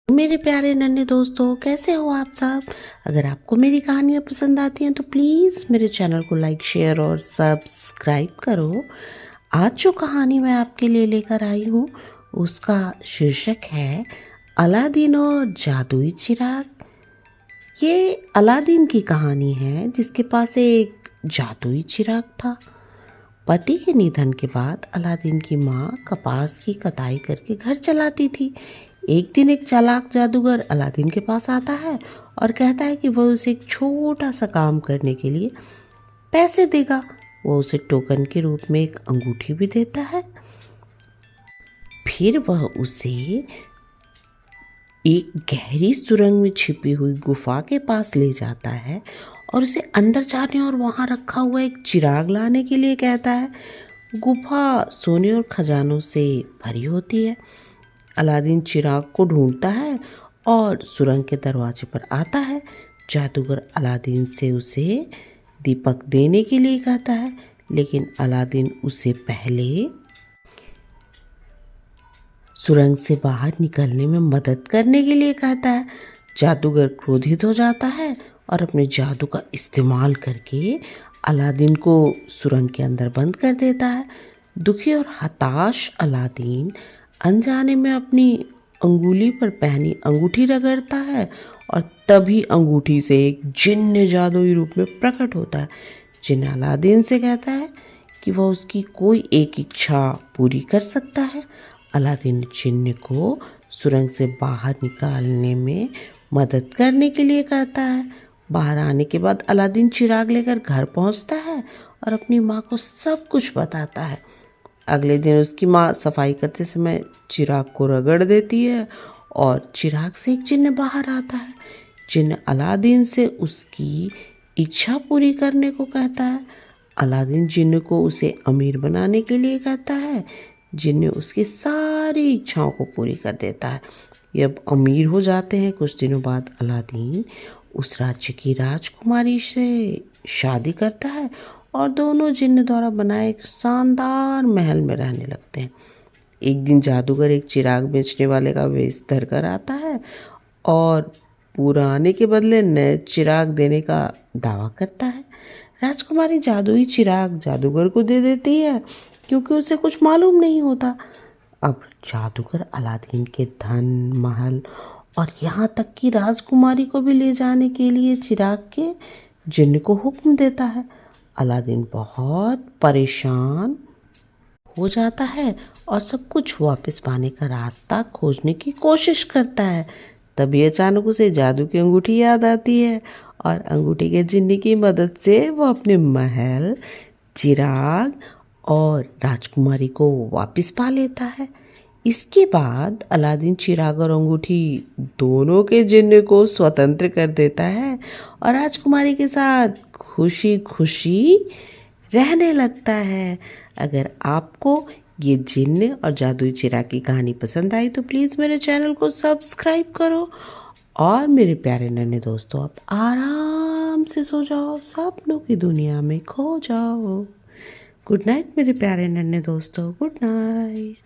मेरे प्यारे नन्हे दोस्तों, कैसे हो आप सब। अगर आपको मेरी कहानियाँ पसंद आती हैं तो प्लीज़ मेरे चैनल को लाइक शेयर और सब्सक्राइब करो। आज जो कहानी मैं आपके लिए लेकर आई हूँ उसका शीर्षक है अलादीन और जादुई चिराग। ये अलादीन की कहानी है जिसके पास एक जादुई चिराग था। पति के निधन के बाद अलादीन की माँ कपास की कटाई करके घर चलाती थी। एक दिन एक चालाक जादूगर अलादीन के पास आता है और कहता है कि वह उसे एक छोटा सा काम करने के लिए पैसे देगा। वो उसे टोकन के रूप में एक अंगूठी भी देता है। फिर वह उसे एक गहरी सुरंग में छिपी हुई गुफा के पास ले जाता है और उसे अंदर जाने और वहां रखा हुआ एक चिराग लाने के लिए कहता है। गुफा सोने और खजानों से भरी होती है। अलादीन चिराग को ढूंढता है और सुरंग के दरवाजे पर आता है। जादूगर अलादीन से उसे दीपक देने के लिए कहता है, लेकिन अलादीन उसे पहले सुरंग से बाहर निकलने में मदद करने के लिए कहता है। जादूगर क्रोधित हो जाता है और अपने जादू का इस्तेमाल करके अलादीन को सुरंग के अंदर बंद कर देता है। दुखी और हताश अलादीन अनजाने में अपनी अंगुली पर पहनी अंगूठी रगड़ता है और तभी अंगूठी से एक जिन्न जादुई रूप में प्रकट होता है। जिन्न अलादीन से कहता है कि वह उसकी कोई एक इच्छा पूरी कर सकता है। अलादीन जिन्न को सुरंग से बाहर निकालने में मदद करने के लिए कहता है। बाहर आने के बाद अलादीन चिराग लेकर घर पहुंचता है और अपनी माँ को सब कुछ बताता है। अगले दिन उसकी माँ सफाई करते समय चिराग को रगड़ देती है और चिराग से एक जिन्न बाहर आता है। जिन्न अलादीन से उसकी इच्छा पूरी करने को कहता है। अलादीन जिन्न को उसे अमीर बनाने के लिए कहता है। जिन्न उसकी सारी इच्छाओं को पूरी कर देता है। ये अब अमीर हो जाते हैं। कुछ दिनों बाद अलादीन उस राज्य की राजकुमारी से शादी करता है और दोनों जिन्न द्वारा बनाए एक शानदार महल में रहने लगते हैं। एक दिन जादूगर एक चिराग बेचने वाले का वेश धर कर आता है और पुराने के बदले नए चिराग देने का दावा करता है। राजकुमारी जादुई चिराग जादूगर को दे देती है क्योंकि उसे कुछ मालूम नहीं होता। अब जादूगर अलादीन के धन, महल और यहाँ तक कि राजकुमारी को भी ले जाने के लिए चिराग के जिन्न को हुक्म देता है। अलादीन बहुत परेशान हो जाता है और सब कुछ वापस पाने का रास्ता खोजने की कोशिश करता है। तभी अचानक उसे जादू की अंगूठी याद आती है और अंगूठी के जिन्न की मदद से वो अपने महल, चिराग और राजकुमारी को वापस पा लेता है। इसके बाद अलादीन चिराग और अंगूठी दोनों के जिन्न को स्वतंत्र कर देता है और राजकुमारी के साथ खुशी खुशी रहने लगता है। अगर आपको ये जिन्न और जादुई चिराग की कहानी पसंद आई तो प्लीज़ मेरे चैनल को सब्सक्राइब करो और मेरे प्यारे नन्हे दोस्तों, आप आराम से सो जाओ, सपनों की दुनिया में खो जाओ। गुड नाइट मेरे प्यारे नन्हे दोस्तों, गुड नाइट।